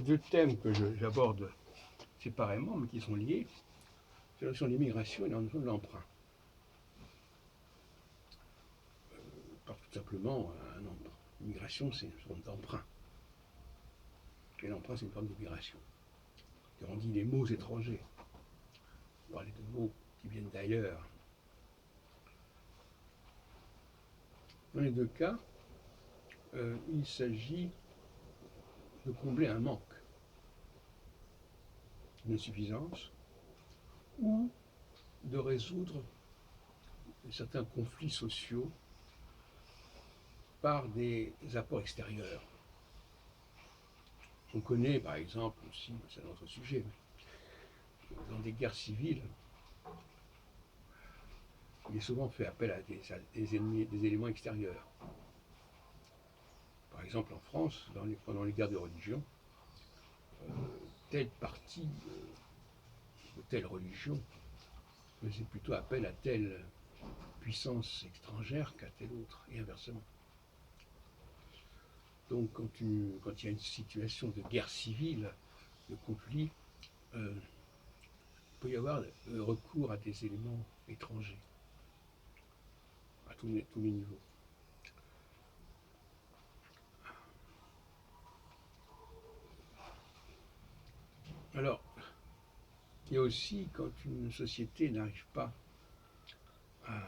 deux thèmes que j'aborde séparément, mais qui sont liés, c'est la notion de l'immigration et la notion de l'emprunt. Par tout simplement un emprunt. L'immigration, c'est une forme d'emprunt. Et l'emprunt, c'est une forme d'immigration. On dit les mots étrangers. On parlait de mots qui viennent d'ailleurs. Dans les deux cas, il s'agit de combler un manque, une insuffisance, ou de résoudre certains conflits sociaux par des apports extérieurs. On connaît par exemple aussi, c'est un autre sujet, mais dans des guerres civiles, il est souvent fait appel à des éléments extérieurs. Par exemple en France, pendant les guerres de religion, telle partie de telle religion faisait plutôt appel à telle puissance étrangère qu'à telle autre, et inversement. Donc quand il y a une situation de guerre civile, de conflit, il peut y avoir recours à des éléments étrangers, à tous les niveaux. Alors, il y a aussi quand une société n'arrive pas à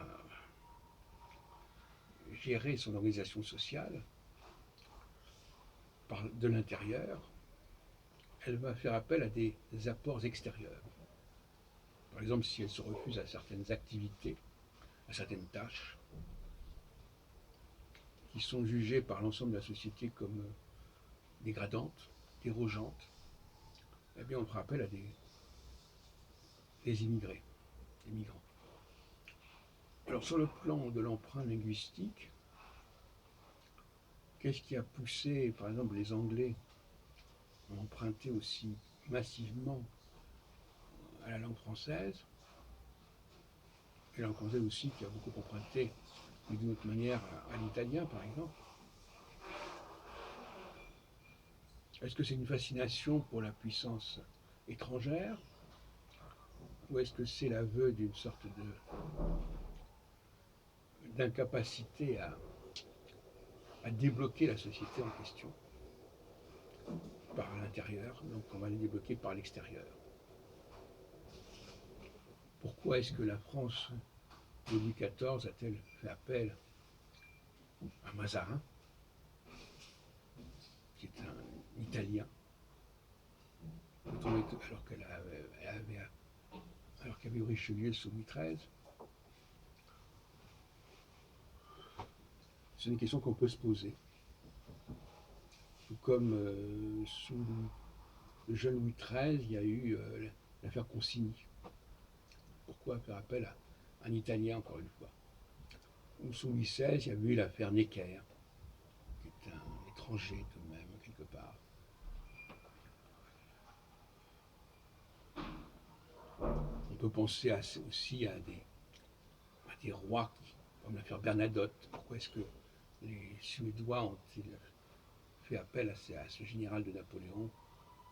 gérer son organisation sociale de l'intérieur, elle va faire appel à des apports extérieurs. Par exemple, si elle se refuse à certaines activités, à certaines tâches, qui sont jugées par l'ensemble de la société comme dégradantes, dérogeantes, eh bien on fera appel à des immigrés, des migrants. Alors sur le plan de l'emprunt linguistique, qu'est-ce qui a poussé, par exemple, les Anglais à emprunter aussi massivement à la langue française, et la langue française aussi qui a beaucoup emprunté, mais d'une autre manière, à l'italien, par exemple. Est-ce que c'est une fascination pour la puissance étrangère, ou est-ce que c'est l'aveu d'une sorte d'incapacité à débloquer la société en question par l'intérieur, donc on va les débloquer par l'extérieur? Pourquoi est-ce que la France de Louis XIV a-t-elle fait appel à Mazarin, qui est un Italien, alors qu'il y avait Richelieu sous Louis XIII? C'est une question qu'on peut se poser. Tout comme sous le jeune Louis XIII, il y a eu l'affaire Consigny. Pourquoi faire appel à un Italien, encore une fois? Ou sous Louis XVI, il y a eu l'affaire Necker, qui est un étranger tout de même, quelque part. On peut penser aussi à des rois, comme l'affaire Bernadotte. Pourquoi est-ce que les Suédois ont-ils fait appel à ce général de Napoléon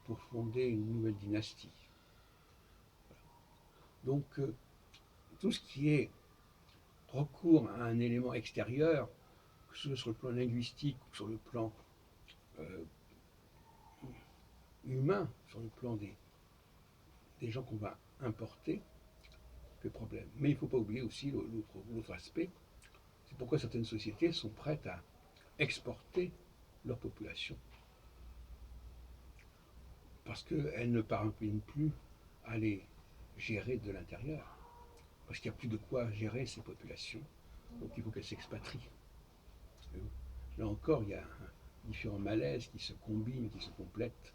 pour fonder une nouvelle dynastie? Voilà. Donc, tout ce qui est recours à un élément extérieur, que ce soit sur le plan linguistique ou sur le plan humain, sur le plan des gens qu'on va importer, fait problème. Mais il ne faut pas oublier aussi l'autre aspect, c'est pourquoi certaines sociétés sont prêtes à exporter leur population. Parce qu'elles ne parviennent plus à les gérer de l'intérieur. Parce qu'il n'y a plus de quoi gérer ces populations. Donc il faut qu'elles s'expatrient. Là encore, il y a différents malaises qui se combinent, qui se complètent